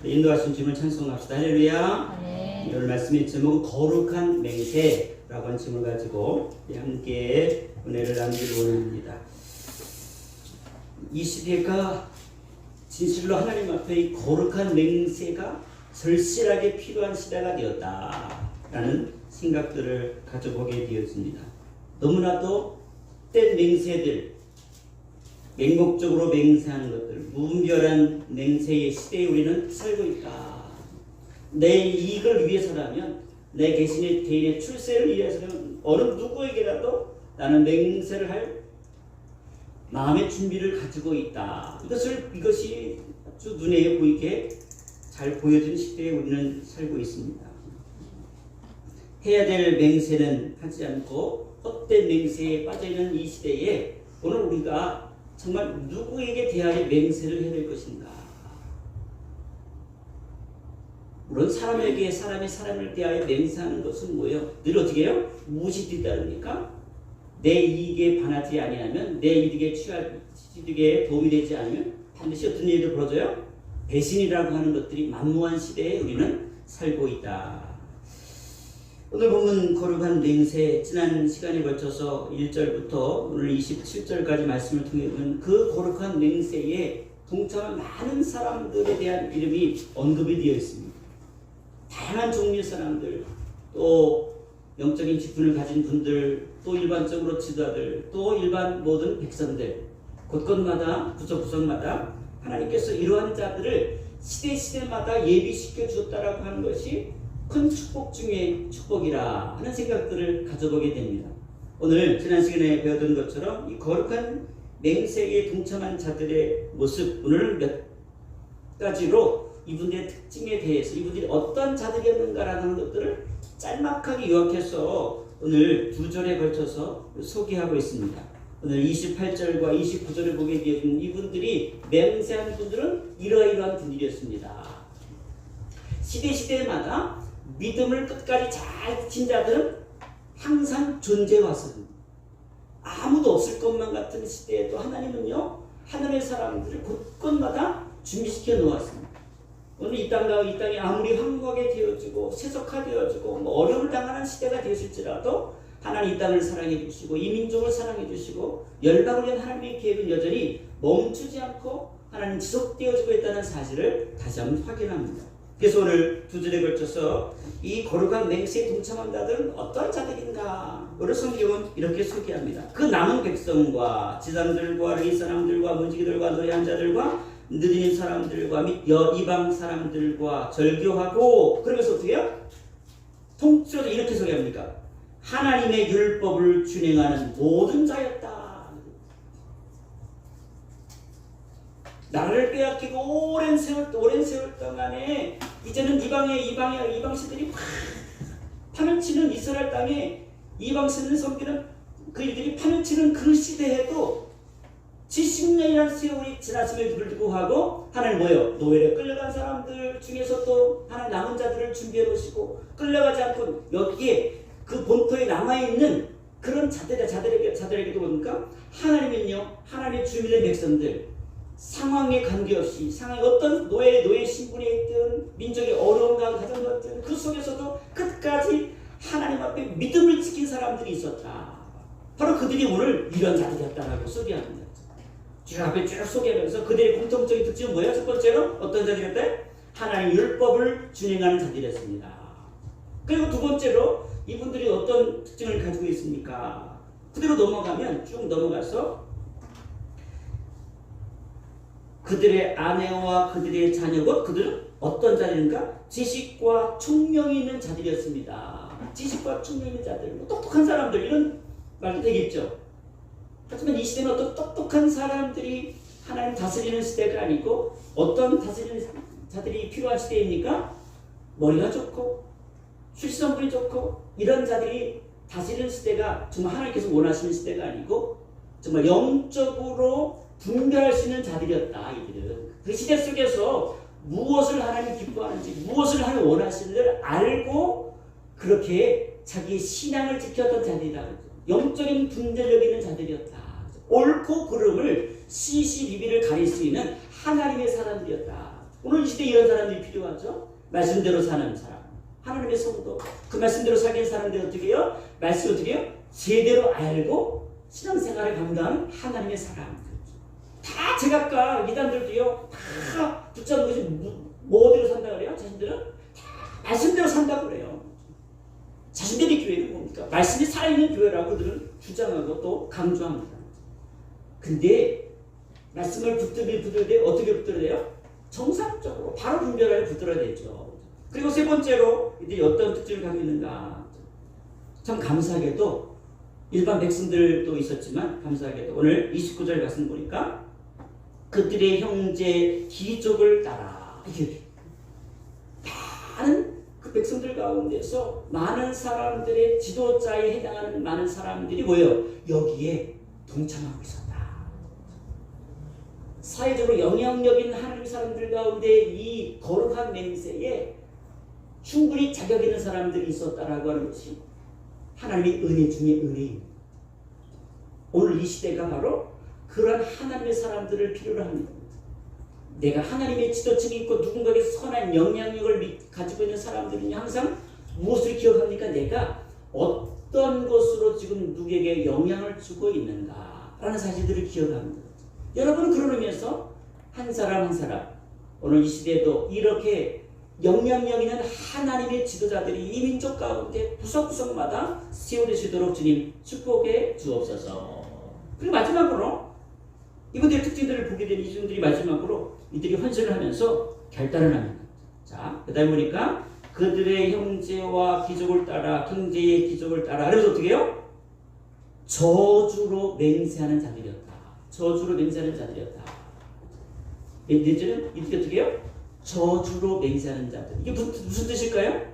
인도하신 주님을 찬송합시다. 할렐루야. 네. 오늘 말씀의 제목은 거룩한 맹세라고 하는 제목을 가지고 함께 은혜를 나누기를 원합니다. 이 시대가 진실로 하나님 앞에 이 거룩한 맹세가 절실하게 필요한 시대가 되었다라는 생각들을 가져보게 되었습니다. 너무나도 헛된 맹세들, 맹목적으로 맹세하는 것들, 무분별한 맹세의 시대에 우리는 살고 있다. 내 이익을 위해서라면, 내 개신의 개인의 출세를 위해서라면 어느 누구에게라도 나는 맹세를 할 마음의 준비를 가지고 있다. 이것이 아주 눈에 보이게 잘 보여진 시대에 우리는 살고 있습니다. 해야 될 맹세는 하지 않고 헛된 맹세에 빠져있는 이 시대에 오늘 우리가 정말 누구에게 대하여 맹세를 해야 될 것인가? 물론 사람에게 사람을 대하여 맹세하는 것은 뭐예요? 늘 어떻게 해요? 무엇이 뒤따릅니까? 내 이익에 반하지 아니하면, 내 이득에 도움이 되지 않으면 반드시 어떤 일이 벌어져요? 배신이라고 하는 것들이 만무한 시대에 우리는 살고 있다. 오늘 보면 거룩한 맹세, 지난 시간에 걸쳐서 1절부터 오늘 27절까지 말씀을 통해 보면 그 거룩한 맹세에 동참한 많은 사람들에 대한 이름이 언급이 되어 있습니다. 다양한 종류의 사람들, 또 영적인 직분을 가진 분들, 또 일반적으로 지도자들, 또 일반 모든 백성들, 곳곳마다 구석구석마다 하나님께서 이러한 자들을 시대마다 예비시켜 주었다라고 하는 것이 큰 축복 중에 축복이라 하는 생각들을 가져보게 됩니다. 오늘 지난 시간에 배웠던 것처럼 이 거룩한 맹세에 동참한 자들의 모습, 오늘 몇 가지로 이분들의 특징에 대해서 이분들이 어떤 자들이었는가라는 것들을 짤막하게 요약해서 오늘 두 절에 걸쳐서 소개하고 있습니다. 오늘 28절과 29절을 보게 되는 이분들이 맹세한 분들은 이러이러한 분들이었습니다. 시대마다 믿음을 끝까지 잘 지킨 자들은 항상 존재해 왔습니다. 아무도 없을 것만 같은 시대에도 하나님은요, 하늘의 사람들을 곳곳마다 준비시켜 놓았습니다. 오늘 이 땅이 아무리 황무하게 되어지고 세속화되어지고 어려움을 당하는 시대가 되었을지라도 하나님 이 땅을 사랑해 주시고 이 민족을 사랑해 주시고 열방을 위한 하나님의 계획은 여전히 멈추지 않고 하나님 지속되어지고 있다는 사실을 다시 한번 확인합니다. 그래서 오늘 두 절에 걸쳐서 이 거룩한 맹세에 동참한 자들은 어떤 자들인가? 오늘 성경은 이렇게 소개합니다. 그 남은 백성과 지상들과 레위 사람들과 문지기들과 노예한 자들과 느린 사람들과 및 이방 사람들과 절교하고, 그러면서 어떻게 해요? 통째로 이렇게 소개합니까? 하나님의 율법을 준행하는 모든 자였다. 나를 빼앗기고 오랜 세월 동안에 이제는 이방신들이 판을 치는 이스라엘 땅에 이방신을 섬기는 그들이 판을 치는 그 시대에도 70년이라는 세월이 지났음에도 불구하고 하나님 뭐예요? 노예로 끌려간 사람들 중에서 또 하나님 남은 자들을 준비해 놓으시고 끌려가지 않고 여기에 그 본토에 남아있는 그런 자들에게도 보니까 하나님은요, 하나님의 주민의 백성들, 상황에 관계없이 상황이 어떤 노예 신분에 있든 민족의 어려운 가정 같은 그 속에서도 끝까지 하나님 앞에 믿음을 지킨 사람들이 있었다. 바로 그들이 오늘 이런 자들이었다라고 소개합니다. 쭉 앞에 쭉 소개하면서 그들의 공통적인 특징은 뭐예요? 첫 번째로 어떤 자들이었다? 하나님 율법을 준행하는 자들이었습니다. 그리고 두 번째로 이분들이 어떤 특징을 가지고 있습니까? 그대로 넘어가면 쭉 넘어가서 그들의 아내와 그들의 자녀가 그들은 어떤 자들인가? 지식과 총명이 있는 자들이었습니다. 지식과 총명이 있는 자들, 똑똑한 사람들, 이런 말도 되겠죠. 하지만 이 시대는 어떤 똑똑한 사람들이 하나님 다스리는 시대가 아니고 어떤 다스리는 자들이 필요한 시대입니까? 머리가 좋고 출신성분이 좋고 이런 자들이 다스리는 시대가 정말 하나님께서 원하시는 시대가 아니고 정말 영적으로 분별할 수 있는 자들이었다. 이들은 그 시대 속에서 무엇을 하나님이 기뻐하는지, 무엇을 하나님 원하시는지를 알고 그렇게 자기의 신앙을 지켰던 자들이다. 영적인 분별력 있는 자들이었다. 옳고 그름을 시시비비를 가릴 수 있는 하나님의 사람들이었다. 오늘 이 시대에 이런 사람들이 필요하죠. 말씀대로 사는 사람, 하나님의 성도, 그 말씀대로 살게 사람들이 어떻게 해요? 말씀 어떻게 해요? 제대로 알고 신앙생활을 감당하는 하나님의 사람들. 다 제각각 이단들도요, 다 붙잡는 것이 뭐대로 산다 그래요? 자신들은 다 말씀대로 산다 그래요. 자신들의 교회는 뭡니까? 말씀이 살아있는 교회라고 그들은 주장하고 또 강조합니다. 근데 말씀을 붙들어야 돼요? 어떻게 붙들어야 돼요? 정상적으로 바로 분별하여 붙들어야 되죠. 그리고 세 번째로 이들이 어떤 특징을 가지고 있는가? 참 감사하게도 일반 백성들도 있었지만 감사하게도 오늘 29절 말씀 보니까 그들의 형제 기족을 따라 이게 많은 그 백성들 가운데서 많은 사람들의 지도자에 해당하는 많은 사람들이 뭐예요? 여기에 동참하고 있었다. 사회적으로 영향력 있는 하나님 사람들 가운데 이 거룩한 맹세에 충분히 자격 있는 사람들이 있었다라고 하는 것이 하나님의 은혜 중에 은혜입니다. 오늘 이 시대가 바로 그러한 하나님의 사람들을 필요로 합니다. 내가 하나님의 지도층이 있고 누군가에게 선한 영향력을 가지고 있는 사람들은 항상 무엇을 기억합니까? 내가 어떤 것으로 지금 누구에게 영향을 주고 있는가라는 사실들을 기억합니다. 여러분은 그런 의미에서 한 사람 한 사람 오늘 이 시대에도 이렇게 영향력 있는 하나님의 지도자들이 이 민족 가운데 구석구석마다 세워지도록 주님 축복해 주옵소서. 그리고 마지막으로 이분들의 특징들을 보게 되는 이분들이 마지막으로 이들이 헌신을 하면서 결단을 합니다. 자, 그 다음에 보니까 그들의 형제와 기족을 따라 형제의 기족을 따라 그래서 어떻게 해요? 저주로 맹세하는 자들이었다. 저주로 맹세하는 자들이었다. 이들은 이들이 어떻게 해요? 저주로 맹세하는 자들. 이게 무슨 뜻일까요?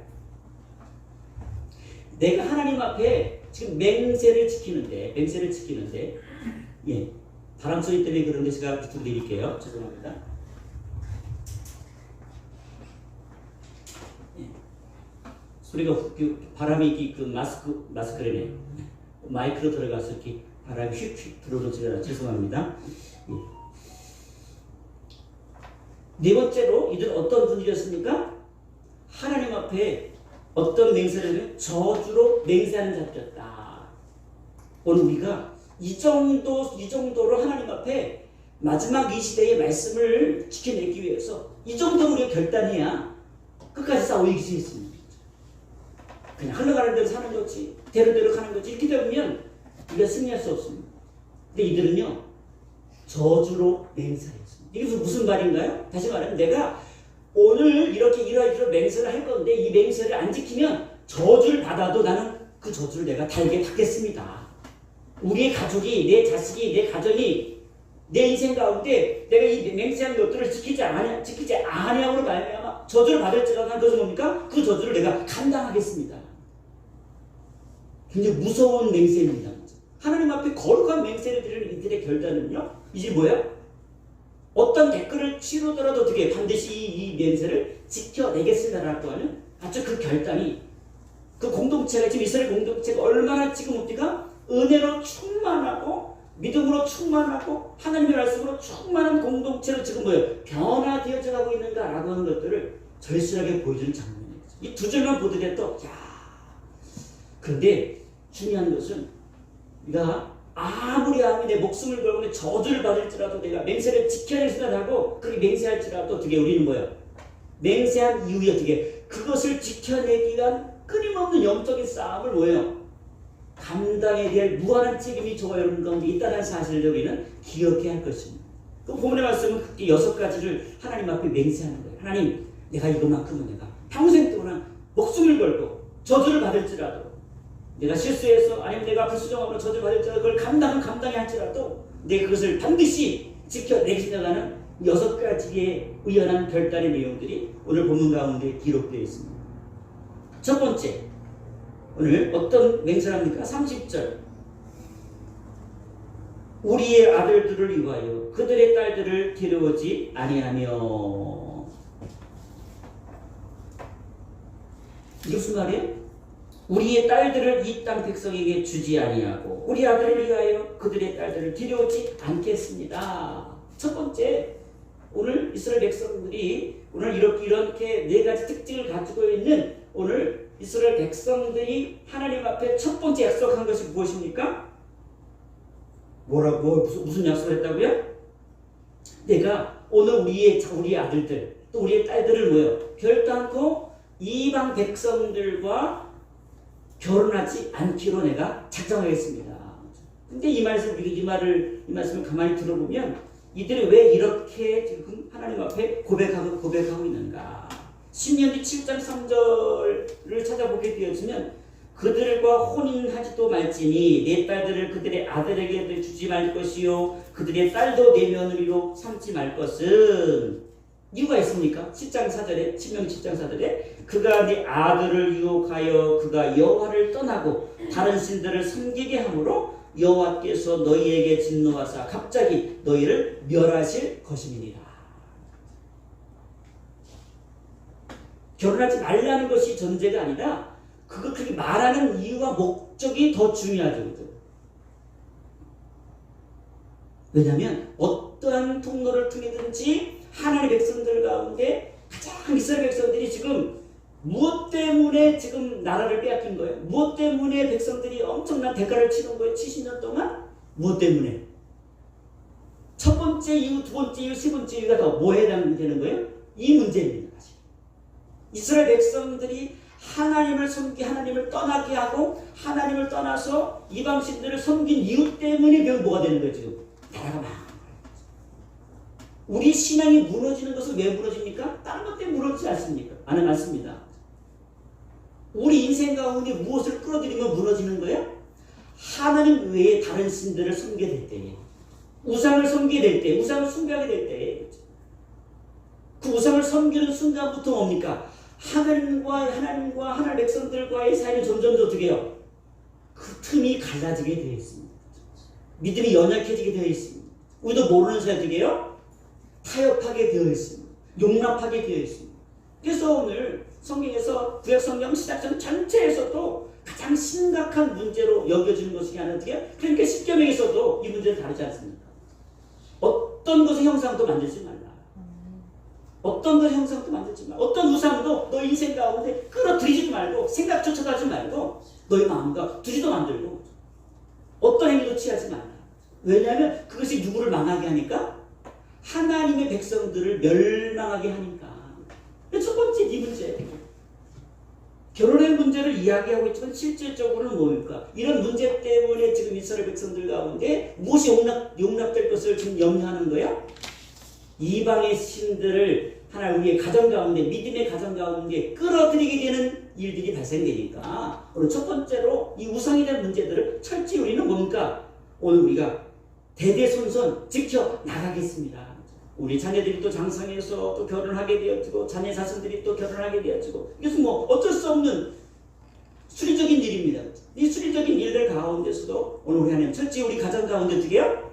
내가 하나님 앞에 지금 맹세를 지키는데 예, 바람 소리 때문에 그런데 제가 부탁드릴게요. 죄송합니다. 예. 소리가 바람이 그 마스크래네. 마이크로 들어가서 이렇게 바람이 휙휙 들어오는 소리라 죄송합니다. 예. 네 번째로 이들은 어떤 분들이었습니까? 하나님 앞에 어떤 맹세를 하면 저주로 맹세하는 자들이었다. 오늘 우리가 이 정도로 하나님 앞에 마지막 이 시대의 말씀을 지켜내기 위해서 이 정도 우리가 결단해야 끝까지 싸워 이길 수 있습니다. 그냥 흘러가는 대로 사는 거지, 대로대로 가는 거지 이렇게 되면 우리가 승리할 수 없습니다. 근데 이들은요 저주로 맹세했습니다. 이게 무슨 말인가요? 다시 말하면 내가 오늘 이렇게 이러이러 맹세를 할 건데 이 맹세를 안 지키면 저주를 받아도 나는 그 저주를 내가 달게 받겠습니다. 우리의 가족이, 내 자식이, 내 가정이 내 인생 가운데 내가 이 맹세한 것들을 지키지 아니함으로 말미암아 저주를 받을지라도 한 것은 뭡니까? 그 저주를 내가 감당하겠습니다. 굉장히 무서운 맹세입니다. 하나님 앞에 거룩한 맹세를 드리는 이들의 결단은요, 이제 뭐예요? 어떤 댓글을 치르더라도 어떻게 반드시 이 맹세를 지켜내겠습니다라고 하는 아주 그 결단이 그 공동체가 지금 이스라엘 공동체가 얼마나 지금 우리가 은혜로 충만하고 믿음으로 충만하고 하나님의 말씀으로 충만한 공동체로 지금 뭐예요? 변화되어져 가고 있는가라고 하는 것들을 절실하게 보여주는 장면이에요. 이 두 줄만 보더라도 근데 중요한 것은 우리가 아무리 내 목숨을 걸고 저주를 받을지라도 내가 맹세를 지켜낼 생각하고 그렇게 맹세할지라도 어떻게 우리는 뭐예요? 맹세한 이후에 어떻게 그것을 지켜내기 위한 끊임없는 영적인 싸움을 뭐예요? 감당에 대한 무한한 책임이 저와 여러분 가운데 있다는 사실을 우리는 기억해야 할 것입니다. 그 본문의 말씀은 그 6가지를 하나님 앞에 맹세하는 거예요. 하나님, 내가 이것만큼은 내가 평생 동안 목숨을 걸고 저주를 받을지라도 내가 실수해서 아니면 내가 불수정함으로 저주를 받을지라도 그걸 감당해야 할지라도 내가 그것을 반드시 지켜내겠다는 6가지의 의연한 결단의 내용들이 오늘 본문 가운데 기록되어 있습니다. 첫 번째, 오늘 어떤 맹세를 합니까? 30절. 우리의 아들들을 위하여 그들의 딸들을 데려오지 아니하며. 이게 무슨 말이에요? 우리의 딸들을 이 땅 백성에게 주지 아니하고 우리 아들을 위하여 그들의 딸들을 데려오지 않겠습니다. 첫 번째, 오늘 이스라엘 백성들이 오늘 이렇게 네 가지 특징을 가지고 있는 오늘 이스라엘 백성들이 하나님 앞에 첫 번째 약속한 것이 무엇입니까? 무슨 약속을 했다고요? 내가 오늘 우리 아들들 또 우리의 딸들을 결단코 이방 백성들과 결혼하지 않기로 내가 작정하겠습니다. 근데 이 말씀을 가만히 들어보면 이들이 왜 이렇게 지금 하나님 앞에 고백하고 있는가? 신명기 7장 3절을 찾아보게 되었으면 그들과 혼인하지도 말지니 내 딸들을 그들의 아들에게 주지 말 것이요 그들의 딸도 내 며느리로 삼지 말 것은 이유가 있습니까? 7장 4절에 신명기 7장 4절에 그가 네 아들을 유혹하여 그가 여호와를 떠나고 다른 신들을 섬기게 하므로 여호와께서 너희에게 진노하사 갑자기 너희를 멸하실 것임이니라. 결혼하지 말라는 것이 전제가 아니라 그렇게 말하는 이유와 목적이 더 중요하죠. 왜냐하면 어떠한 통로를 통해든지 하나님의 백성들 가운데 가장 이스라엘 백성들이 지금 무엇 때문에 지금 나라를 빼앗긴 거예요? 무엇 때문에 백성들이 엄청난 대가를 치른 거예요? 70년 동안? 무엇 때문에? 첫 번째 이유, 두 번째 이유, 세 번째 이유가 더 뭐에 해당되는 거예요? 이 문제입니다. 사실. 이스라엘 백성들이 하나님을 떠나게 하고 하나님을 떠나서 이방신들을 섬긴 이유 때문에 결국 뭐가 되는 거예요? 지금 나라가 망한 거예요. 우리 신앙이 무너지는 것은 왜 무너집니까? 다른 것 때문에 무너지지 않습니까? 않습니다. 우리 인생 가운데 무엇을 끌어들이면 무너지는 거예요? 하나님 외에 다른 신들을 섬기게 될 때에, 우상을 섬기게 될 때, 우상을 숭배하게 될 때에, 그 우상을 섬기는 순간부터 뭡니까? 하나님과 하나님 백성들과의 사이는 점점 더 어떻게 해요? 그 틈이 갈라지게 되어 있습니다. 믿음이 연약해지게 되어 있습니다. 우리도 모르는 사이 어떻게 해요? 타협하게 되어 있습니다. 용납하게 되어 있습니다. 그래서 오늘 성경에서 구약 성경 시작전 전체에서도 가장 심각한 문제로 여겨지는 것이 하나 어떻게? 그러니까 십계명에서도 이 문제를 다루지 않습니까? 어떤 것의 형상도 만들지 말라. 어떤 것의 형상도 만들지 말라. 어떤 우상도 너 인생 가운데 끌어들이지도 말고 생각조차도 하지 말고 너의 마음과 두지도 만들고 어떤 행위도 취하지 말라. 왜냐하면 그것이 누구를 망하게 하니까? 하나님의 백성들을 멸망하게 하니까. 첫 번째 이 문제. 결혼의 문제를 이야기하고 있지만 실질적으로는 뭡니까? 이런 문제 때문에 지금 이스라엘 백성들 가운데 무엇이 용납될 것을 지금 염려하는 거예요? 이방의 신들을 하나님 우리의 가정 가운데 믿음의 가정 가운데 끌어들이게 되는 일들이 발생되니까 오늘 첫 번째로 이 우상에 대한 문제들을 철저히 우리는 뭡니까? 오늘 우리가 대대손손 지켜 나가겠습니다. 우리 자녀들이 또 장성해서 또 결혼하게 되어지고 자녀 자손들이 또 결혼하게 되어지고 이것은 뭐 어쩔 수 없는 수리적인 일입니다. 이 수리적인 일들 가운데서도 오늘 우리 하나님 철저히 우리 가정 가운데 어떻게 해요?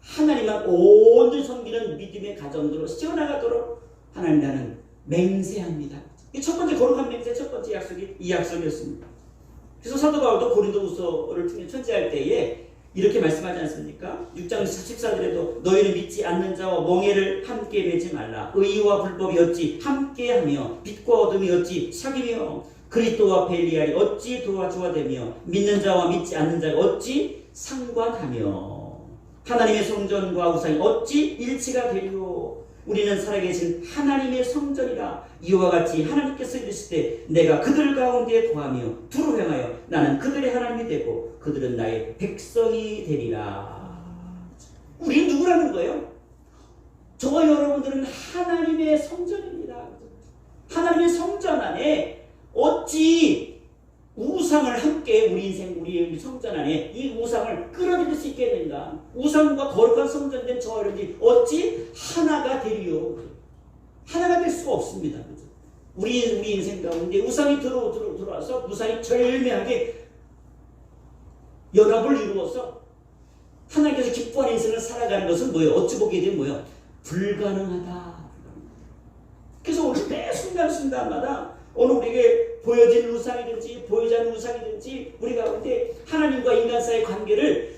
하나님만 온전히 섬기는 믿음의 가정으로 세워나가도록 하나님 나는 맹세합니다. 이 첫 번째 거룩한 맹세 첫 번째 약속이 이 약속이었습니다. 그래서 사도 바울도 고린도후서를 통해 천지할 때에 이렇게 말씀하지 않습니까? 6장 14절에도 너희는 믿지 않는 자와 멍에를 함께 매지 말라. 의와 불법이 어찌 함께하며 빛과 어둠이 어찌 사귀며 그리스도와 벨리알이 어찌 도와주어되며 믿는 자와 믿지 않는 자가 어찌 상관하며 하나님의 성전과 우상이 어찌 일치가 되리요. 우리는 살아계신 하나님의 성전이라. 이와 같이 하나님께서 이르실 때 내가 그들 가운데 거하며 두루 행하여 나는 그들의 하나님이 되고 그들은 나의 백성이 되리라. 우리는 누구라는 거예요? 저와 여러분들은 하나님의 성전입니다. 하나님의 성전 안에 어찌 우상을 함께 우리 인생 우리 성전 안에 이 우상을 끌어들일 수 있겠는가? 우상과 거룩한 성전된 저와 여러분들이 어찌 하나가 되리요? 하나가 될 수가 없습니다. 우리 인생 가운데 우상이 들어와서 우상이 절묘하게 연합을 이루어서 하나님께서 기뻐하는 인생을 살아가는 것은 뭐예요? 어찌 보게 되면 뭐예요? 불가능하다. 그래서 오늘 매 순간순간마다 오늘 우리에게 보여지는 우상이든지 보이지 않는 우상이든지 우리 가운데 하나님과 인간 사이의 관계를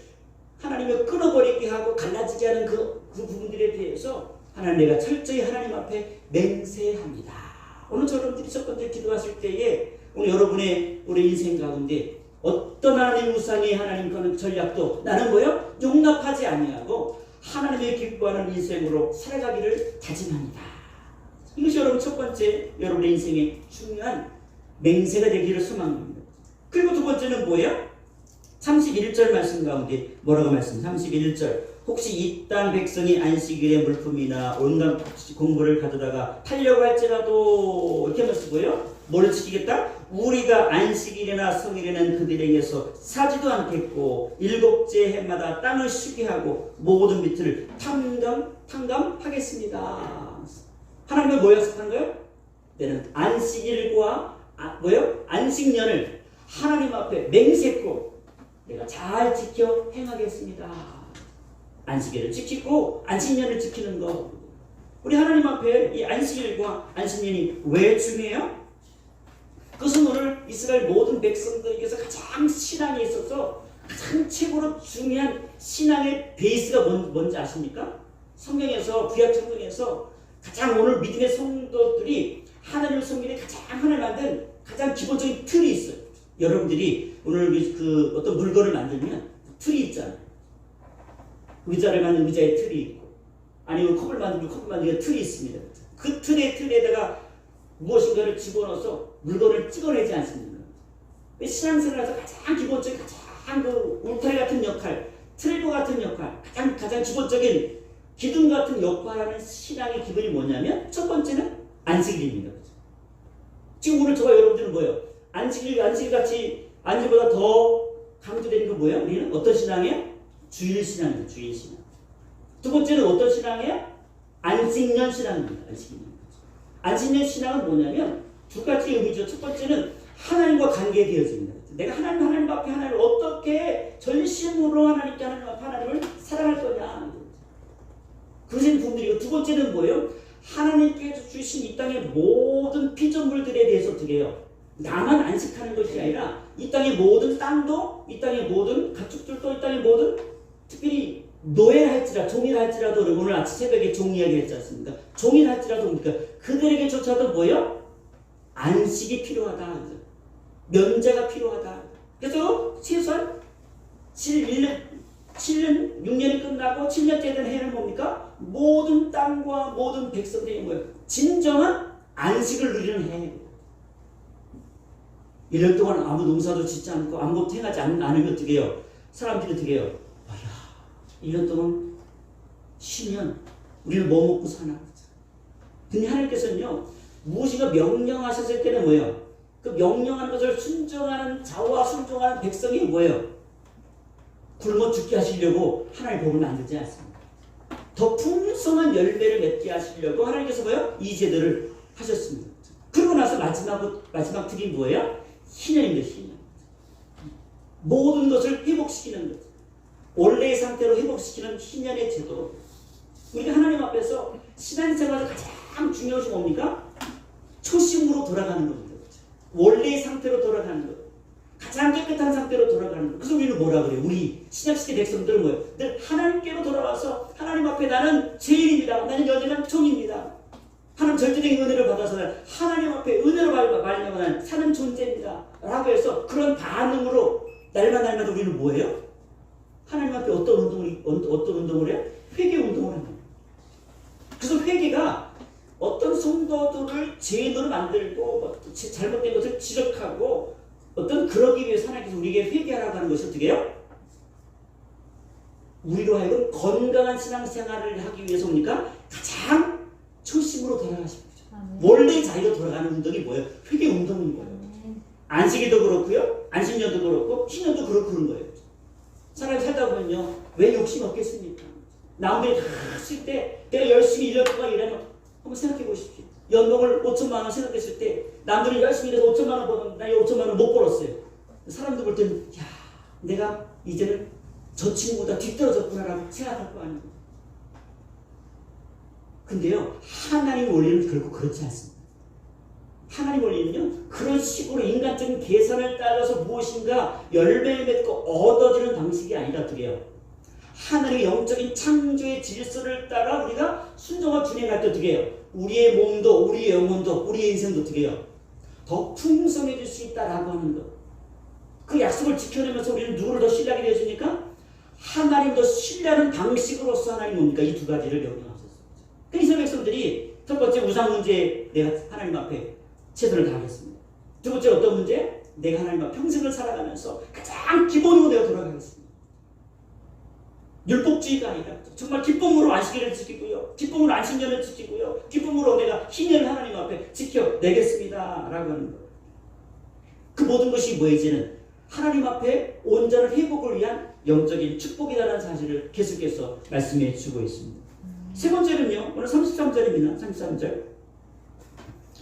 하나님을 끊어버리게 하고 갈라지게 하는 그 부분들에 대해서 하나님 내가 철저히 하나님 앞에 맹세합니다. 오늘 여러분들이 첫 번째 기도하실 때에 오늘 여러분의 우리 인생 가운데 어떤 하나님 우상의 하나님 그런 전략도 나는 뭐요? 용납하지 아니하고 하나님의 기뻐하는 인생으로 살아가기를 다짐합니다. 이것이 여러분 첫 번째 여러분의 인생의 중요한 맹세가 되기를 소망합니다. 그리고 두 번째는 뭐예요? 31절 말씀 가운데 뭐라고 말씀? 31절 혹시 이 땅 백성이 안식일에 물품이나 온갖 공부를 가져다가 팔려고 할지라도 이렇게 하면 쓰고요. 뭘 지키겠다? 우리가 안식일이나 성일에는 그들에게서 사지도 않겠고 일곱째 해마다 땅을 쉬게 하고 모든 밑을 탕감하겠습니다. 하나님은 뭐 약속한 거예요? 내는 안식일과 안식년을 하나님 앞에 맹세코 내가 잘 지켜 행하겠습니다. 안식일을 지키고 안식년을 지키는 것. 우리 하나님 앞에 이 안식일과 안식년이 왜 중요해요? 그것은 오늘 이스라엘 모든 백성들에게서 가장 신앙에 있어서 가장 최고로 중요한 신앙의 베이스가 뭔지 아십니까? 성경에서 구약 성경에서 가장 오늘 믿음의 성도들이 하나님을 섬기는 가장 하나님 만든 가장 기본적인 틀이 있어요. 여러분들이 오늘 그 어떤 물건을 만들면 틀이 있잖아요. 의자를 만든 의자에 틀이 있고 아니면 컵을 만들면 컵을 만드는 틀이 있습니다. 그 틀에다가 무엇인가를 집어넣어서 물건을 찍어내지 않습니까? 신앙생활에서 가장 기본적인 가장 그 울타리 같은 역할, 트레이더 같은 역할, 가장 기본적인 기둥 같은 역할하는 신앙의 기본이 뭐냐면 첫 번째는 안식일입니다. 지금 오늘 저와 여러분들은 뭐예요? 안식일같이 안식일보다 더 강조되는 건 뭐예요? 우리는 어떤 신앙이에요? 주일 신앙입니다. 주일 신앙. 두 번째는 어떤 신앙이에요? 안식년 신앙입니다. 안식년 신앙은 뭐냐면 두 가지 의미죠. 첫 번째는 하나님과 관계되어집니다. 내가 하나님 앞에 하나님을 어떻게 전심으로 하나님을 사랑할 거냐. 그것이 부분들이고 두 번째는 뭐예요? 하나님께서 주신 이 땅의 모든 피조물들에 대해서 어떻게 해요? 나만 안식하는 것이 아니라 이 땅의 모든 땅도 이 땅의 모든 가축들도 이 땅의 모든 특별히 노예를 할지라도 종이라 할지라도 오늘 아침 새벽에 종 이야기 했지 않습니까? 종이라 할지라도 그러니까 그들에게조차도 뭐예요? 안식이 필요하다. 면제가 필요하다. 그래서 최소한 7년, 6년이 끝나고 7년째 된 해는 뭡니까? 모든 땅과 모든 백성들이 뭐예요? 진정한 안식을 누리는 해. 1년 동안 아무 농사도 짓지 않고 아무것도 행하지 않으면 어떻게 해요? 사람들이 어떻게 해요? 1년 동안 쉬면 우리는 뭐 먹고 사나? 근데 하나님께서는요, 무엇인가 명령하셨을 때는 뭐예요? 그 명령하는 것을 순종하는 자와 순종하는 백성이 뭐예요? 굶어 죽게 하시려고 하나님 법을 만들지 않습니다. 더 풍성한 열매를 맺게 하시려고 하나님께서 뭐예요? 이 제도를 하셨습니다. 그러고 나서 마지막 틀이 뭐예요? 희년입니다. 희년. 모든 것을 회복시키는 것. 원래의 상태로 회복시키는 희년의 제도. 우리가 하나님 앞에서 신앙생활에서 가장 중요한 것이 뭡니까? 초심으로 돌아가는 겁니다. 원래의 상태로 돌아가는 것. 가장 깨끗한 상태로 돌아가는 것. 그래서 우리는 뭐라 그래요? 우리 신약시대 백성들은 뭐예요? 늘 하나님께로 돌아와서 하나님 앞에 나는 죄인입니다. 나는 여전한 종입니다. 하나님 절대적인 은혜를 받아서 하나님 앞에 은혜로 말미암아 사는 존재입니다. 라고 해서 그런 반응으로 날마다 우리는 뭐예요? 하나님 앞에 어떤 운동을 해요? 회개 운동을 합니다. 그래서 회개가 어떤 성도들을 죄인으로 만들고 잘못된 것을 지적하고 어떤 그러기 위해서 하나님께서 우리에게 회개하라고 하는 것이 어떻게 해요? 우리로 하여금 건강한 신앙생활을 하기 위해서입니까? 가장 초심으로 돌아가십시오. 원래 자리로 돌아가는 운동이 뭐예요? 회개 운동인 거예요. 안식일도 그렇고요. 안식년도 그렇고 희년도 그렇고 그런 거예요. 사람이 살다 보면요. 왜 욕심 없겠습니까? 남들이 다 쓸 때 내가 열심히 1년 동안 일하면 한번 생각해 보십시오. 연봉을 5천만 원 생각했을 때 남들이 열심히 일해서 5천만 원 버는 나 5천만 원 못 벌었어요. 사람들 볼 때는 야 내가 이제는 저 친구보다 뒤떨어졌구나라고 생각할 거 아니에요. 근데요. 하나님 원리는 결국 그렇지 않습니다. 하나님 원리는요. 그런 식으로 인간적인 계산을 따라서 무엇인가 열매를 맺고 얻어지는 방식이 아니라 어떻게 해요? 하나님의 영적인 창조의 질서를 따라 우리가 순종하고 준행할 때 어떻게 해요? 우리의 몸도 우리의 영혼도 우리의 인생도 어떻게 해요? 더 풍성해질 수 있다라고 하는 것. 그 약속을 지켜내면서 우리는 누구를 더 신뢰하게 되어집니까? 하나님 더 신뢰하는 방식으로서 하나님 뭡니까? 이 두 가지를 명령하셨습니다. 그 이스라엘 백성들이 첫 번째 우상 문제에 내가 하나님 앞에 최선을 다하겠습니다. 두 번째 어떤 문제? 내가 하나님 앞에 평생을 살아가면서 가장 기본으로 내가 돌아가겠습니다. 율법주의가 아니라 정말 기쁨으로 안식일을 지키고요. 기쁨으로 안식년을 지키고요. 기쁨으로 내가 희년을 하나님 앞에 지켜내겠습니다. 라고 하는 거예요. 그 모든 것이 뭐이제는 하나님 앞에 온전한 회복을 위한 영적인 축복이라는 사실을 계속해서 말씀해 주고 있습니다. 세 번째는요. 오늘 33절입니다. 33절.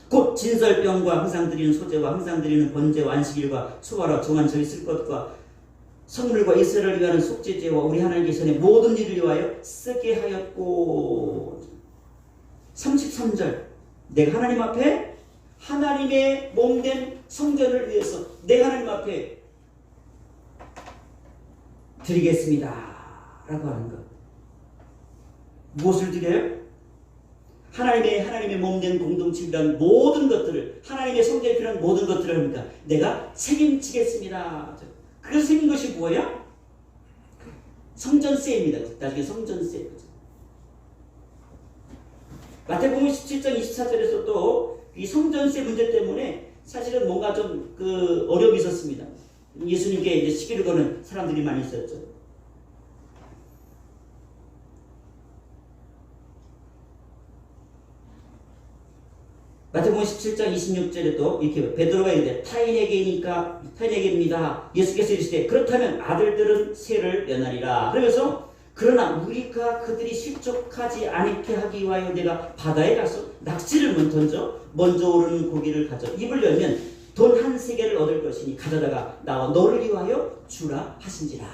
곧 진설병과 항상 드리는 소제와 항상 드리는 번제와 안식일과 수화라 정한 절 있을 것과 성물과 이스라엘을 위하는 속죄제와 우리 하나님께서 모든 일을 위하여 쓰게 하였고 33절 내가 하나님 앞에 하나님의 몸된 성전을 위해서 내가 하나님 앞에 드리겠습니다 라고 하는 것. 무엇을 드려요? 하나님의 몸된 공동체이란 모든 것들을 하나님의 성전에 필요한 모든 것들을 합니까? 내가 책임지겠습니다. 그래서 생긴 것이 뭐예요? 성전세입니다. 나중에 성전세. 마태복음 17장 24절에서 또 이 성전세 문제 때문에 사실은 뭔가 좀 어려움이 있었습니다. 예수님께 이제 시비를 거는 사람들이 많이 있었죠. 마태복음 17장 26절에도 이렇게 베드로가 이르되 타인에게입니다. 예수께서 이르시되 그렇다면 아들들은 세를 면하리라. 그러면서 그러나 우리가 그들이 실족하지 않게 하기 위하여 내가 바다에 가서 낚시를 먼저 오르는 고기를 가져 입을 열면 돈 한 세겔을 얻을 것이니 가져다가 나와 너를 위하여 주라 하신지라.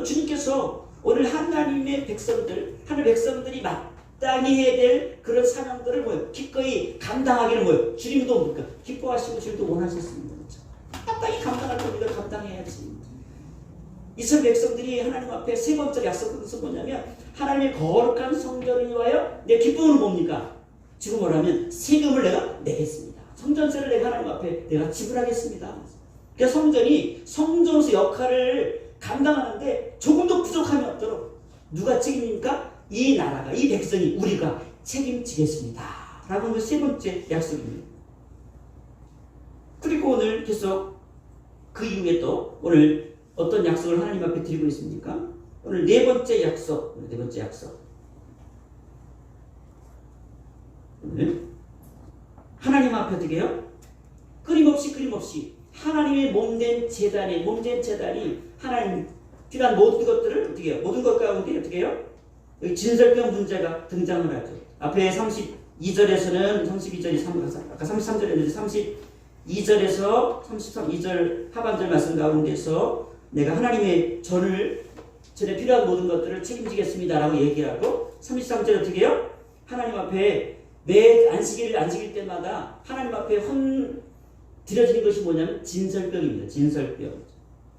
주님께서 오늘 하나님의 백성들이 마땅히 해야 될 그런 사명들을 기꺼이 감당하기를 주님도 뭡니까? 기뻐하시고 주님도 원하셨습니다. 마땅히 감당할 겁니다. 감당해야지. 이스라엘 백성들이 하나님 앞에 세 번째 약속은 뭐냐면 하나님의 거룩한 성전을 위하여 내 기쁨은 뭡니까? 지금 뭐라면 세금을 내가 내겠습니다. 성전세를 내가 하나님 앞에 내가 지불하겠습니다. 그래서 성전이 성전으로서 역할을 감당하는데 조금도 부족함이 없도록 누가 책임입니까? 이 나라가, 이 백성이, 우리가 책임지겠습니다. 라고 하는 세 번째 약속입니다. 그리고 오늘 계속 그 이후에 또 오늘 어떤 약속을 하나님 앞에 드리고 있습니까? 오늘 네 번째 약속. 오늘 하나님 앞에 어떻게 해요? 끊임없이 하나님의 몸된 제단이 하나님 필요한 모든 것들을 어떻게 해요? 모든 것 가운데 어떻게 해요? 여기 진설병 문제가 등장을 하죠. 앞에 32절에서는 32절이 아까 33절에 32절에서 33절 하반절 말씀 가운데서 내가 하나님의 전에 필요한 모든 것들을 책임지겠습니다라고 얘기하고 33절 어떻게 해요? 하나님 앞에 매 안식일 때마다 하나님 앞에 드려지는 것이 뭐냐면 진설병입니다. 진설병.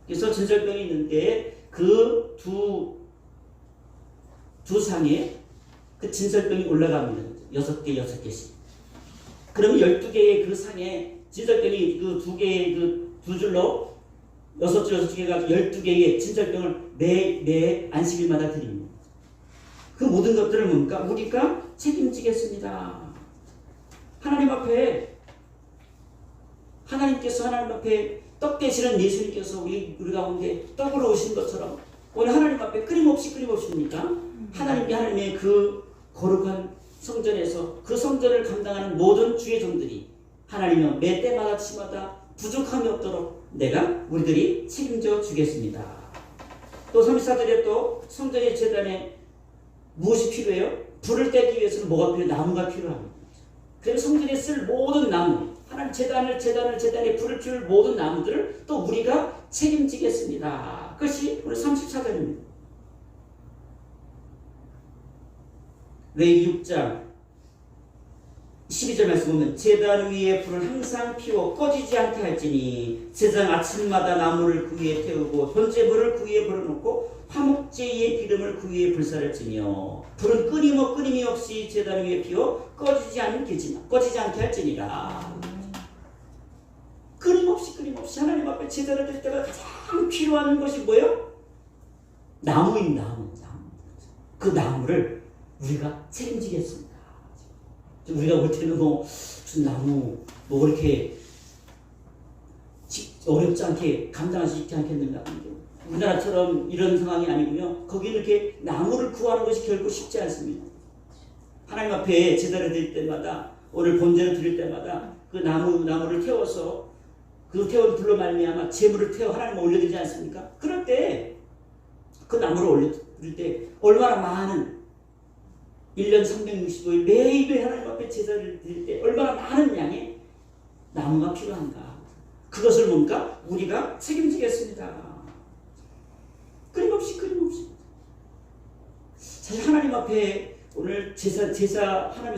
그래서 진설병이 있는데 그 두 상에 그 진설병이 올라갑니다. 6개씩. 그러면 12개의 그 상에 진설병이 그 두 줄로 6개가 12개의 진설병을 매 안식일마다 드립니다. 그 모든 것들을 뭡니까? 우리가 책임지겠습니다. 하나님 앞에 떡 되시는 예수님께서 우리 가운데 떡으로 오신 것처럼 오늘 하나님 앞에 끊임없이입니까? 하나님의 그 거룩한 성전에서 그 성전을 감당하는 모든 주의 종들이 하나님은 매 때마다 치마다 부족함이 없도록 우리들이 책임져 주겠습니다. 또 34절에 또 성전의 제단에 무엇이 필요해요? 불을 떼기 위해서는 뭐가 필요해요? 나무가 필요합니다. 그래서 성전에 쓸 모든 나무, 하나님 제단에 불을 피울 모든 나무들을 또 우리가 책임지겠습니다. 그것이 오늘 34절입니다. 레위 6장 12절 말씀 보면 제단 위에 불을 항상 피워 꺼지지 않게 할지니 제사장 아침마다 나무를 그 위에 태우고 번제물을 그 위에 불어놓고 화목제의 기름을 그 위에 불사를지며 불은 끊임이 없이 제단 위에 피워 꺼지지 않게 할지니라. 끊임없이 하나님 앞에 제사를 드릴 때가 가장 필요한 것이 뭐예요? 나무인 나무. 그 나무를 우리가 책임지겠습니다. 우리가 볼 때는 무슨 나무 그렇게 어렵지 않게 감당할 수 있지 않겠는가. 우리나라처럼 이런 상황이 아니고요. 거기는 이렇게 나무를 구하는 것이 결코 쉽지 않습니다. 하나님 앞에 제사를 드릴 때마다, 오늘 번제를 드릴 때마다 그 나무를 태워서 그 태운 불로 말미암아 제물을 태워 하나님께 올려드리지 않습니까? 그럴 때 그 나무를 올려드릴 때 얼마나 많은 1년 365일 매일매일 하나님 앞에 제사를 드릴 때 얼마나 많은 양의 나무가 필요한가. 그것을 뭔가 우리가 책임지겠습니다. 끊임없이. 사실 하나님 앞에 오늘 제사 하나님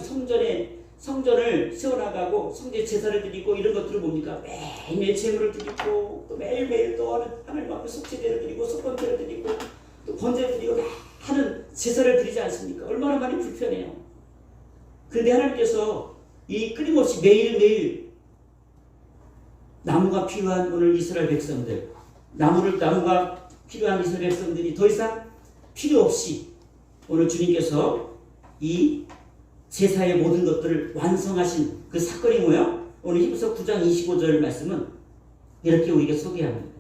성전을 세워나가고 성전에 제사를 드리고 이런 것들을 뭡니까? 매일매일 제물을 드리고 또 매일매일 또 하나님 앞에 속죄제를 드리고 속건제를 드리고 또 번제를 드리고 하는 제사를 드리지 않습니까? 얼마나 많이 불편해요. 그런데 하나님께서 이 끊임없이 매일매일 나무가 필요한 오늘 이스라엘 백성들, 나무가 필요한 이스라엘 백성들이 더 이상 필요 없이 오늘 주님께서 이 제사의 모든 것들을 완성하신 그 사건이 뭐예요? 오늘 히브리서 9장 25절 말씀은 이렇게 우리에게 소개합니다.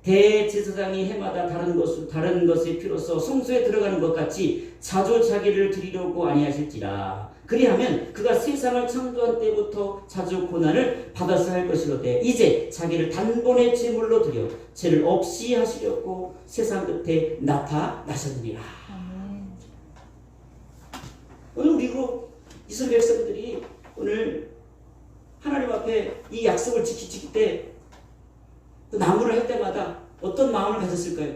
대제사장이 해마다 다른 것의 피로써 성소에 들어가는 것 같이 자주 자기를 드리려고 아니하실지라. 그리하면 그가 세상을 창조한 때부터 자주 고난을 받았어야 할 것이로되 이제 자기를 단번에 제물로 드려 죄를 없이 하시려고 세상 끝에 나타나셨느니라. 오늘 우리로 이스라엘 백성들이 오늘 하나님 앞에 이 약속을 지킬 때 또 나무를 할 때마다 어떤 마음을 가졌을까요?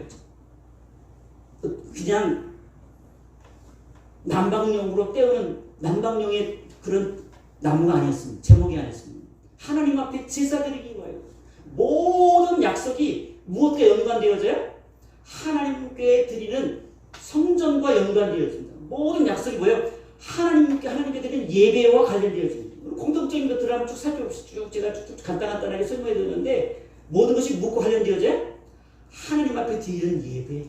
그냥 난방용으로 때우는 난방용의 그런 나무가 아니었습니다. 제목이 아니었습니다. 하나님 앞에 제사 드리기 거예요. 모든 약속이 무엇과 연관되어져요? 하나님께 드리는 성전과 연관되어집니다. 모든 약속이 뭐예요? 하나님께 드리는 예배와 관련되어집니다. 공통적인 것들을 한번 쭉 살펴봅시다. 제가 쭉 간단하게 설명해 드렸는데 모든 것이 무엇과 관련되어져요? 하나님 앞에 드리는 예배.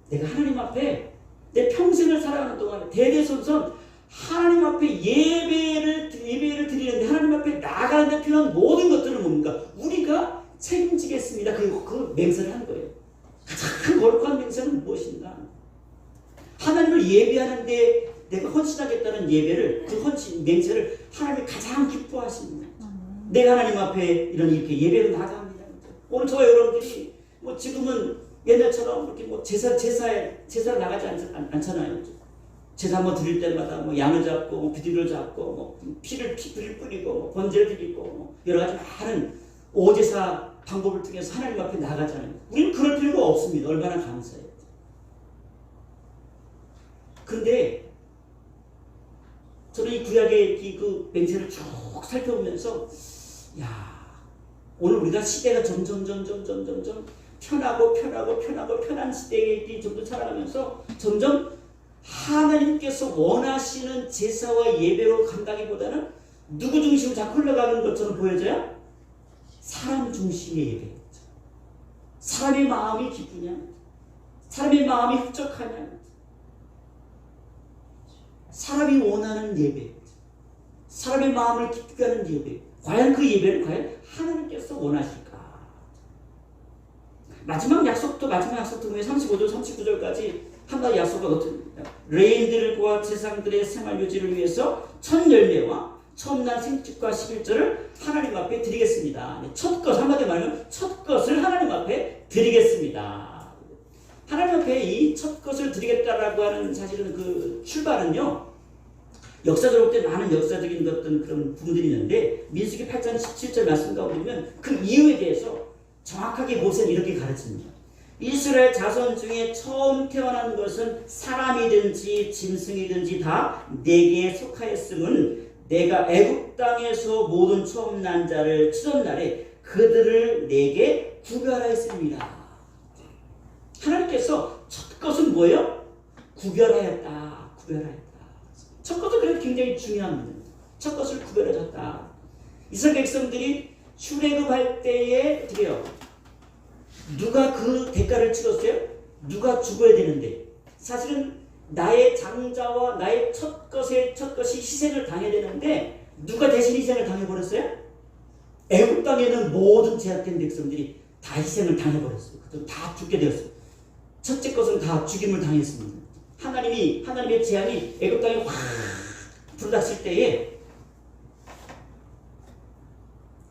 내가 하나님 앞에 내 평생을 살아가는 동안 대대손손 하나님 앞에 예배를 드리는데 하나님 앞에 나아가는 데 필요한 모든 것들을 뭡니까? 우리가 책임지겠습니다. 그 맹세를 한 거예요. 가장 거룩한 맹세는 무엇인가? 하나님을 예배하는데 내가 헌신하겠다는 예배를, 그 헌신 맹세를 하나님이 가장 기뻐하십니다. 내가 하나님 앞에 이렇게 예배로 나아갑니다. 오늘 저와 여러분들이 지금은 옛날처럼 이렇게 제사를 나가지 않잖아요. 제사 한번 드릴 때마다 양을 잡고 비둘기를 잡고 피를 뿌리고 번제를 드리고 여러 가지 많은 오제사 방법을 통해서 하나님 앞에 나가잖아요. 우리는 그럴 필요가 없습니다. 얼마나 감사해요. 그런데 저는 이 구약의 그 맹세를 쭉 살펴보면서 오늘 우리가 시대가 점점 편한 시대에 점점 살아가면서 점점 하나님께서 원하시는 제사와 예배로 간다기보다는 누구 중심으로 자꾸 흘러가는 것처럼 보여져요? 사람 중심의 예배. 사람의 마음이 기쁘냐? 사람의 마음이 흡족하냐? 사람이 원하는 예배. 사람의 마음을 기쁘게 하는 예배. 과연 그 예배를 하나님께서 원하실까? 마지막 약속도 보면 35절, 39절까지 한 가지 약속은 어떻습니까? 레인들과 제사장들의 생활 유지를 위해서 첫 열매와 처음난 생축과 11절을 하나님 앞에 드리겠습니다. 한마디로 말하면 첫 것을 하나님 앞에 드리겠습니다. 하나님 앞에 이 첫 것을 드리겠다라고 하는 사실은 그 출발은요, 역사적으로 때 많은 역사적인 그런 부분들이 있는데 민수기 8장 17절 말씀 가운데 보면 그 이유에 대해서 정확하게 모세는 이렇게 가르칩니다. 이스라엘 자손 중에 처음 태어난 것은 사람이든지 짐승이든지 다 내게 속하였음은 내가 애굽 땅에서 모든 처음 난 자를 치던 날에 그들을 내게 구별하였습니다. 하나님께서 첫 것은 뭐예요? 구별하였다. 구별하였다. 첫 것은 그래도 굉장히 중요합니다. 첫 것을 구별하셨다. 이스라엘 백성들이 출애굽할 때에 어떻게 해요? 누가 그 대가를 치렀어요? 누가 죽어야 되는데 사실은 나의 장자와 나의 첫 것이 희생을 당해야 되는데 누가 대신 희생을 당해버렸어요? 애굽 땅에는 모든 제약된 백성들이 다 희생을 당해버렸어요. 다 죽게 되었어요. 첫째 것은 다 죽임을 당했습니다. 하나님의 재앙이 애굽 땅에 확 불어닥칠 때에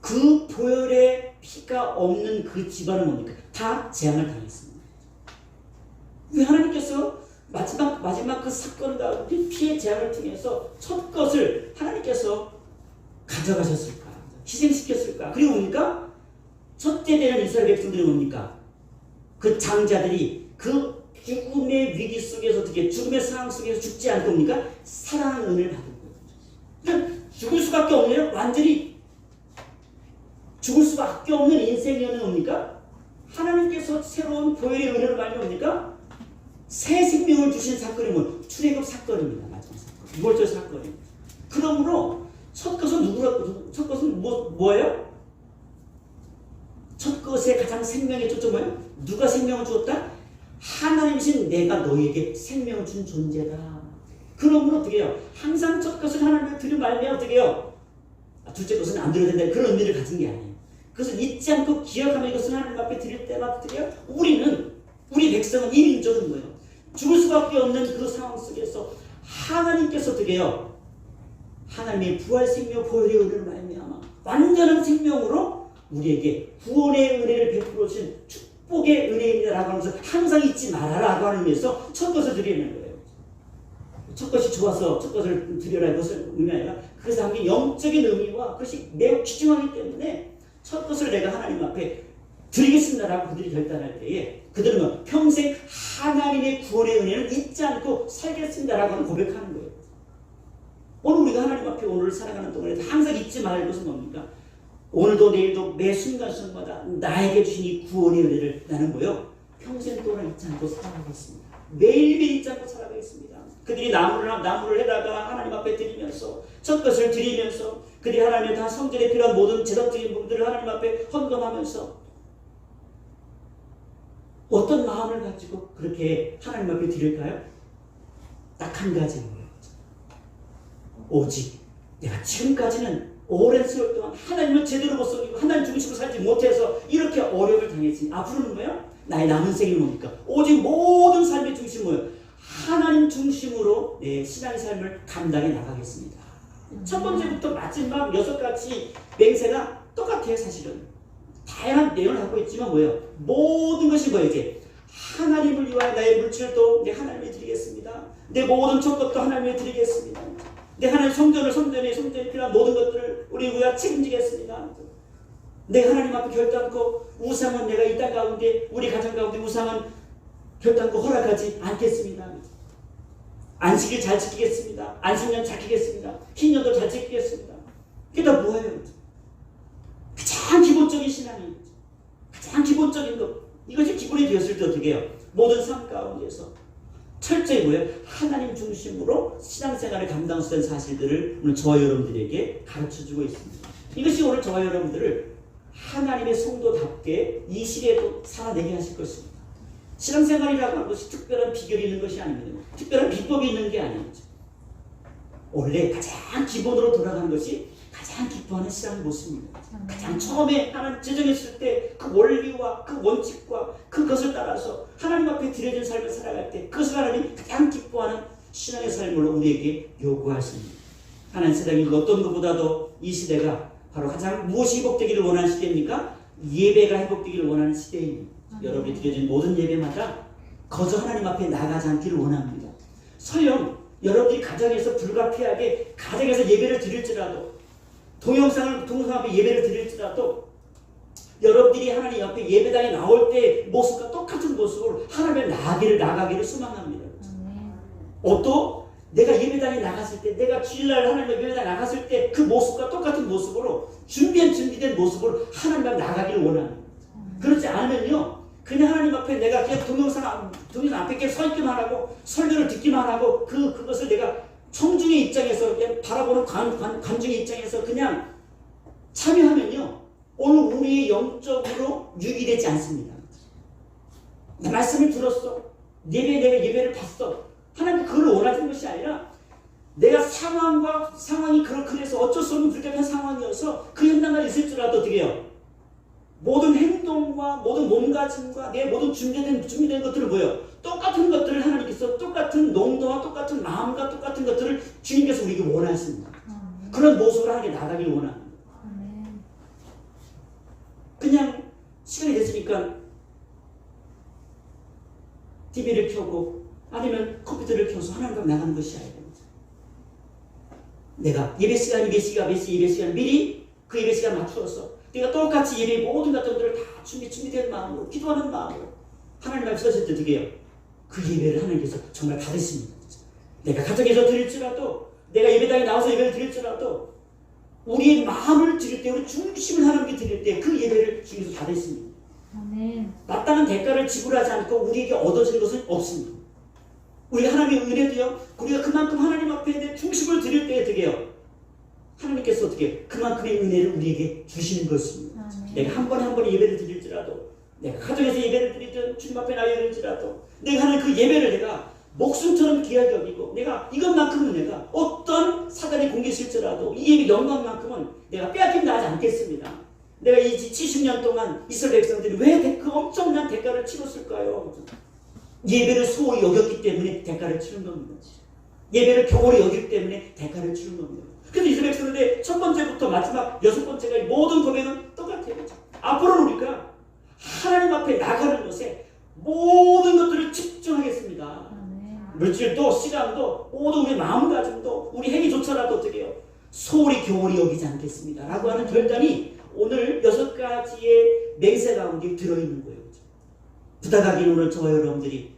그 보혈의 피가 없는 그 집안은 뭡니까? 다 재앙을 당했습니다. 왜 하나님께서 마지막 그 사건 가운데 피의 재앙을 통해서 첫 것을 하나님께서 가져가셨을까? 희생시켰을까? 그리고 뭡니까? 첫째 되는 이스라엘 백성들이 뭡니까? 그 장자들이 그 죽음의 위기 속에서 어떻게 죽음의 상황 속에서 죽지 않고 뭡니까? 사랑하는 은혜를 받은 거예요. 그러니까 죽을 수밖에 없네요. 완전히 죽을 수밖에 없는 인생의 은혜는 뭡니까? 하나님께서 새로운 보혈의 은혜를 말하면 뭡니까? 새 생명을 주신 사건이 뭐 출애굽 사건입니다. 마지막 사건. 6월절 사건입니다. 그러므로 첫 것은 뭐예요? 첫 것의 가장 생명의 초점 뭐예요? 누가 생명을 주었다? 하나님이신 내가 너에게 생명을 준 존재다. 그러므로 어떻게 해요? 항상 첫 것을 하나님께 드려 말면 어떻게 해요? 둘째 것은 안 드려야 된다. 그런 의미를 가진 게 아니에요. 그것을 잊지 않고 기억하며 이것을 하나님 앞에 드릴 때마다 어떻게 해요? 우리 백성은 이 민족은 뭐예요? 죽을 수밖에 없는 그 상황 속에서 하나님께서 어떻게 해요? 하나님의 부활 생명 보혈의 은혜를 말미암아 완전한 생명으로 우리에게 구원의 은혜를 베풀어 주신 축복의 은혜입니다라고 하면서 항상 잊지 말아라고 하는 의미에서 첫 것을 드리는 거예요. 첫 것이 좋아서 첫 것을 드려라 이것을 의미 아니라 그래서 함께 영적인 의미와 그것이 매우 귀중하기 때문에 첫 것을 내가 하나님 앞에 드리겠습니다라고 그들이 결단할 때에 그들은 평생 하나님의 구원의 은혜를 잊지 않고 살겠습니다라고 하는 고백하는 거예요. 오늘 우리가 하나님 앞에 오늘 살아가는 동안에 항상 잊지 말할 것은 뭡니까? 오늘도 내일도 매 순간순간마다 나에게 주신 이 구원의 은혜를 나는 뭐요? 평생 동안 잊지 않고 살아가겠습니다. 매일매일 잊지 않고 살아가겠습니다. 그들이 나무를 해다가 하나님 앞에 드리면서 첫 것을 드리면서 그들이 하나님의 다 성전에 필요한 모든 제사적인 부분들을 하나님 앞에 헌금하면서 어떤 마음을 가지고 그렇게 하나님 앞에 드릴까요? 딱 한 가지인 거예요. 오직 내가 지금까지는 오랜 세월 동안 하나님을 제대로 못 섬기고 하나님 중심으로 살지 못해서 이렇게 어려움을 당했으니 앞으로는 뭐예요? 나의 남은 생이 뭡니까? 오직 모든 삶의 중심은 뭐예요? 하나님 중심으로 내 신앙의 삶을 감당해 나가겠습니다. 첫 번째부터 마지막 6가지 맹세가 똑같아요. 사실은 다양한 내용을 갖고 있지만 뭐예요? 모든 것이 뭐예요? 이제 하나님을 위하여 나의 물질도 내 하나님께 드리겠습니다. 내 모든 촉것도 하나님께 드리겠습니다. 내 하나님 성전에 필요한 모든 것들을 우리 위하여 책임지겠습니다. 내 하나님 앞에 결단코 우상은 내가 이 땅 가운데 우리 가정 가운데 우상은 결단코 허락하지 않겠습니다. 안식일 잘 지키겠습니다. 안식년 잘 지키겠습니다. 흰년도 잘 지키겠습니다. 그게 다 뭐예요? 가장 기본적인 신앙이에요. 가장 기본적인 것. 이것이 기본이 되었을 때 어떻게 해요? 모든 삶 가운데서 철저히 뭐예요? 하나님 중심으로 신앙생활을 감당수된 사실들을 오늘 저와 여러분들에게 가르쳐주고 있습니다. 이것이 오늘 저와 여러분들을 하나님의 성도답게 이 시대에도 살아내게 하실 것입니다. 신앙생활이라고 하는 것이 특별한 비결이 있는 것이 아닙니다. 특별한 비법이 있는 게 아니죠. 원래 가장 기본으로 돌아가는 것이 가장 기뻐하는 신앙의 모습입니다. 가장 처음에 하나님 제정했을 때 그 원리와 그 원칙과 그것을 따라서 하나님 앞에 드려진 삶을 살아갈 때 그것을 하나님이 가장 기뻐하는 신앙의 삶을 우리에게 요구하십니다. 하나님 세상에 어떤 것보다도 이 시대가 바로 가장 무엇이 회복되기를 원하는 시대입니까? 예배가 회복되기를 원하는 시대입니다. 여러분이 드려진 모든 예배마다 거저 하나님 앞에 나가지 않기를 원합니다. 설령 여러분들이 가정에서 불가피하게 가정에서 예배를 드릴지라도 동영상 앞에 예배를 드릴지라도 여러분들이 하나님 앞에 예배당에 나올 때 모습과 똑같은 모습으로 하나님을 나가기를 소망합니다. 또 내가 예배당에 나갔을 때, 내가 주일날 하나님 앞에 예배당에 나갔을 때 그 모습과 똑같은 모습으로 준비된 모습으로 하나님 앞에 나가기를 원하는 거예요. 그렇지 않으면요, 그냥 하나님 앞에 내가 그냥 동영상 앞에 이렇게 서 있기만 하고 설교를 듣기만 하고 그것을 내가 청중의 입장에서 그냥 바라보는 관중의 입장에서 그냥 참여하면요, 오늘 우리의 영적으로 유기되지 않습니다. 나 말씀을 들었어. 내가 예배를 봤어. 하나님 그걸 원하시는 것이 아니라 내가 상황이 그래서 어쩔 수 없는 불가피한 상황이어서 그 현장에 있을지라도 어떻게 해요? 모든 행동과 모든 몸가짐과 내 모든 준비된 것들을 뭐예요? 똑같은 것들을 하나님께서 똑같은 농도와 똑같은 마음과 똑같은 것들을 주님께서 우리에게 원하십니다. 그런 모습으로 하나님께 나가길 원합니다. 그냥 시간이 됐으니까 TV를 켜고 아니면 컴퓨터를 켜서 하나님 앞에 나가는 것이 아니라 내가 예배 시간 미리 그 예배 시간 맞추어서 내가 똑같이 예배 모든 것들을 다 준비된 마음으로 기도하는 마음으로 하나님 앞에 서실 때 어떻게 해요? 그 예배를 하나님께서 정말 받으십니다. 내가 가정에서 드릴지라도 내가 예배당에 나와서 예배를 드릴지라도 우리의 마음을 드릴 때 우리 중심을 하나님께 드릴 때 그 예배를 주님께서 받으십니다. 아멘. 마땅한 대가를 지불하지 않고 우리에게 얻어진 것은 없습니다. 우리 하나님의 은혜도요, 우리가 그만큼 하나님 앞에 내 중심을 드릴 때 어떻게 해요? 하나님께서 어떻게 그만큼의 은혜를 우리에게 주시는 것입니다. 내가 한 번에 예배를 드릴지라도 내가 가정에서 예배를 드리든 주님 앞에 나와 드릴지라도 내가 하는 그 예배를 내가 목숨처럼 귀하게 여기고 내가 이것만큼은 내가 어떤 사단이 공격실지라도 이 예배 영광만큼은 내가 빼앗김 나지 않겠습니다. 내가 이 70년 동안 이스라엘 백성들이 왜 그 엄청난 대가를 치렀을까요? 예배를 소홀히 여겼기 때문에 대가를 치른 겁니다. 예배를 교홀히 여기기 때문에 대가를 치른 겁니다. 그래서 이스라엘 백성들의 첫 번째부터 마지막 여섯 번째가 모든 고백은 똑같아요. 앞으로 우리가 하나님 앞에 나가는 것에 모든 것들을 집중하겠습니다. 물질도 시간도 모든 우리 마음가짐도 우리 행위조차라도 어떻게 해요? 소홀히 교홀히 여기지 않겠습니다. 라고 하는 결단이 오늘 6가지의 맹세 가운데 들어있는 거예요. 부탁하기는 오늘 저와 여러분들이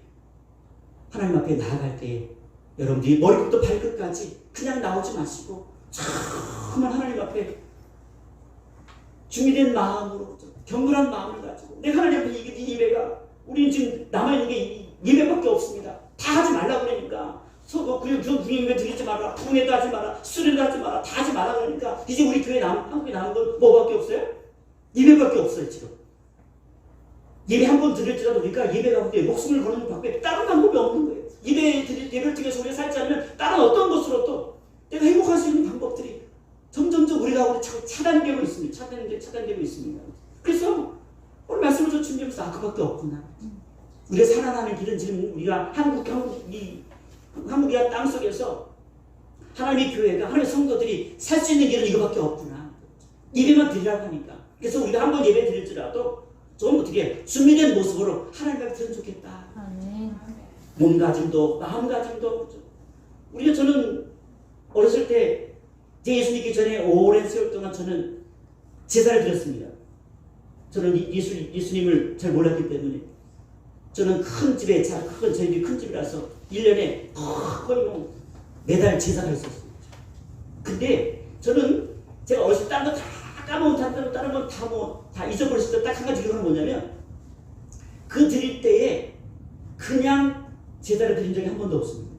하나님 앞에 나아갈 때 여러분들이 머리부터 발끝까지 그냥 나오지 마시고 정말 하나님 앞에 준비된 마음으로 경건한 마음을 가지고 내가 하나님 앞에 이 예배가 우리는 지금 남아있는 게 예배밖에 없습니다. 다 하지 말라고 그러니까 그냥 예배 드리지 마라, 부흥회도 하지 마라, 수련도 하지 마라, 다 하지 마라 그러니까 이제 우리 교회 한국에 남은 건 뭐밖에 없어요? 예배밖에 없어요. 지금 예배 한 번 드릴지라도 우리가 예배 가운데 목숨을 거는 밖에 다른 방법이 없는 거예요. 예배를 통해서 우리가 살지 않으면 다른 어떤 것으로도 내가 행복할 수 있는 방법들이 점점점 우리가 차단되고 있습니다. 차단되고 있습니다. 그래서 오늘 말씀을 좀 준비하면서 그밖에 없구나. 우리가 살아가는 길은 지금 우리가 한국이야 땅 속에서 하나님의 교회가 하나님의 성도들이 살 수 있는 길은 이거밖에 없구나. 예배만 드리라고 하니까. 그래서 우리가 한번 예배 드릴지라도 좀 어떻게 준비된 모습으로 하나님 앞에 드리면 좋겠다. 몸가짐도 마음가짐도 저는 어렸을 때 예수 믿기 전에 오랜 세월 동안 저는 제사를 드렸습니다. 저는 예수님을 잘 몰랐기 때문에 저는 큰 집에 저희 집이 큰 집이라서 1년에 거의 매달 제사가 있었습니다. 근데 저는 제가 어렸을 때 다른 거 다 까먹은 다른 건 다 잊어버렸을 때 딱 한 가지 기억은 뭐냐면 그 드릴 때에 그냥 제사를 드린 적이 한 번도 없습니다.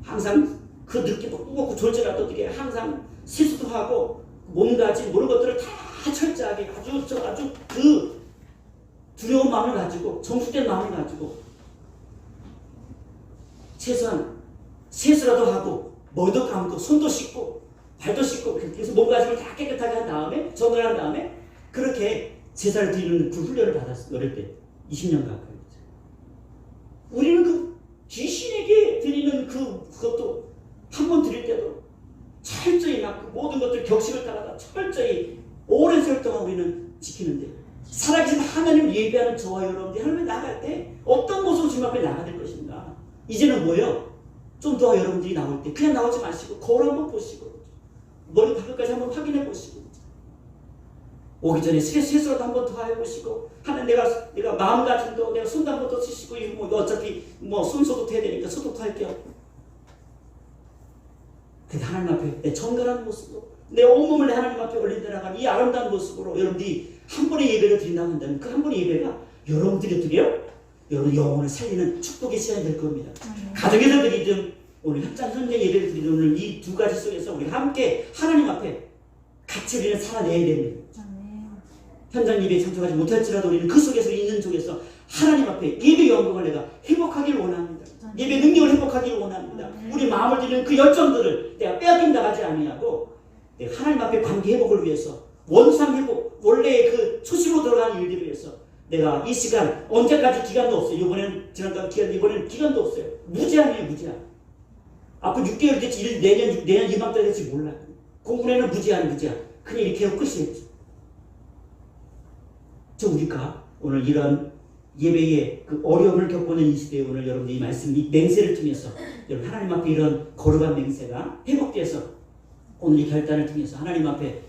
항상 그 늦게 먹고 졸지라도 어떻게 항상 세수도 하고 몸가짐 모든 것들을 다 철저하게 아주 그 두려운 마음을 가지고 정숙된 마음을 가지고 최소한 세수라도 하고 머리도 감고 손도 씻고 발도 씻고 그래서 몸가짐을 다 깨끗하게 한 다음에 정돈한 다음에 그렇게 제사를 드리는 그 훈련을 받았어요. 어릴 때 20년 가까이. 우리는 그 귀신에게 드리는 그것도 한 번 드릴 때도 철저히 그 모든 것들 격식을 따라다 철저히 오랜 세월 동안 우리는 지키는데 살아계신 하나님을 예배하는 저와 여러분들이 하나님을 나갈 때 어떤 모습으로 주님 앞에 나가야 될 것인가. 이제는 뭐예요? 좀 더 여러분들이 나올 때 그냥 나오지 마시고 거울 한번 보시고 머리 발끝까지 한번 확인해 보시고 오기 전에 세수라도 한번 더 해보시고 하는 내가 마음가짐도 내가 손도 한번 더 쓰시고 이거 어차피 손 소독 해야 되니까 소독도 할게요. 그래서 하나님 앞에 내 정결한 모습으로 내 온몸을 내 하나님 앞에 올린다라는 이 아름다운 모습으로 여러분들이 한 번의 예배를 드린다고 한다면 그 한 번의 예배가 여러분들이 드려요? 여러분 영혼을 살리는 축복의 시간이 될 겁니다. 가정에서 드리든 오늘 현장 현장 예배를 드리든 오늘 이 두 가지 속에서 우리 함께 하나님 앞에 같이 우리는 살아내야 됩니다. 현장 예배에 참석하지 못할지라도 우리는 그 속에서 있는 속에서 하나님 앞에 예배 영광을 내가 회복하기를 원합니다. 예배 능력을 회복하기를 원합니다. 우리 마음을 드리는 그 열정들을 내가 빼앗긴다 하지 아니하고 내가 하나님 앞에 관계 회복을 위해서 원상 회복 원래의 그 초심으로 들어가는 일들을 위해서 내가 이 시간 언제까지 기간도 없어요. 이번에는 지난달 기간 이번에는 기간도 없어요. 무제한이에요. 무제한. 앞으로 6개월 될지 내년 이맘때 될지 몰라요. 공부에는 무제한. 그냥 이렇게 하고 끝이겠죠. 저 우리가 오늘 이런 예배의 그 어려움을 겪고는 이 시대에 오늘 여러분들이 말씀 이 맹세를 통해서 여러분 하나님 앞에 이런 거룩한 맹세가 회복돼서 오늘 이 결단을 통해서 하나님 앞에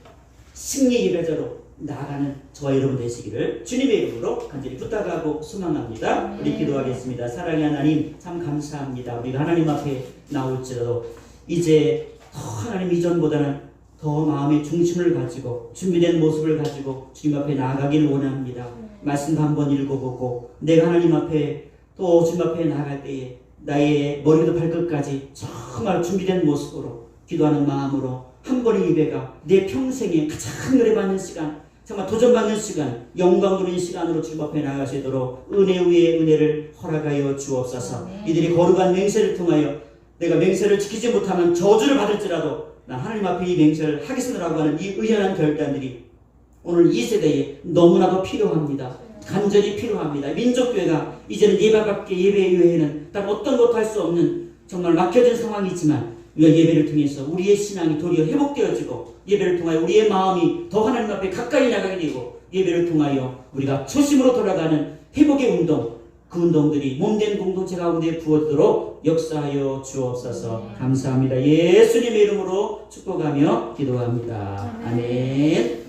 승리 예배자로 나아가는 저와 여러분 되시기를 주님의 이름으로 간절히 부탁하고 소망합니다. 우리 기도하겠습니다. 사랑의 하나님 참 감사합니다. 우리가 하나님 앞에 나올지라도 이제 더 하나님 이전보다는 더 마음의 중심을 가지고 준비된 모습을 가지고 주님 앞에 나아가기를 원합니다. 말씀도 한번 읽어보고 내가 하나님 앞에 또 주님 앞에 나아갈 때에 나의 머리부터 발끝까지 정말 준비된 모습으로 기도하는 마음으로 한 번의 예배가 내 평생에 가장 노래받는 시간 정말 도전받는 시간 영광 누리는 시간으로 주님 앞에 나아갈 수 있도록 은혜 위에 은혜를 허락하여 주옵소서. 이들이 거룩한 맹세를 통하여 내가 맹세를 지키지 못하면 저주를 받을지라도 난 하나님 앞에 이 맹세를 하겠습니다라고 하는 이 의연한 결단들이 오늘 이 세대에 너무나도 필요합니다. 간절히 필요합니다. 민족교회가 이제는 예배밖에 예배 이외에는 다른 어떤 것도 할 수 없는 정말 막혀진 상황이지만 우리가 예배를 통해서 우리의 신앙이 도리어 회복되어지고 예배를 통하여 우리의 마음이 더 하나님 앞에 가까이 나가게 되고 예배를 통하여 우리가 초심으로 돌아가는 회복의 운동 그 운동들이 몸된 공동체 가운데 부어지도록 역사하여 주옵소서. 감사합니다. 예수님의 이름으로 축복하며 기도합니다. 아멘.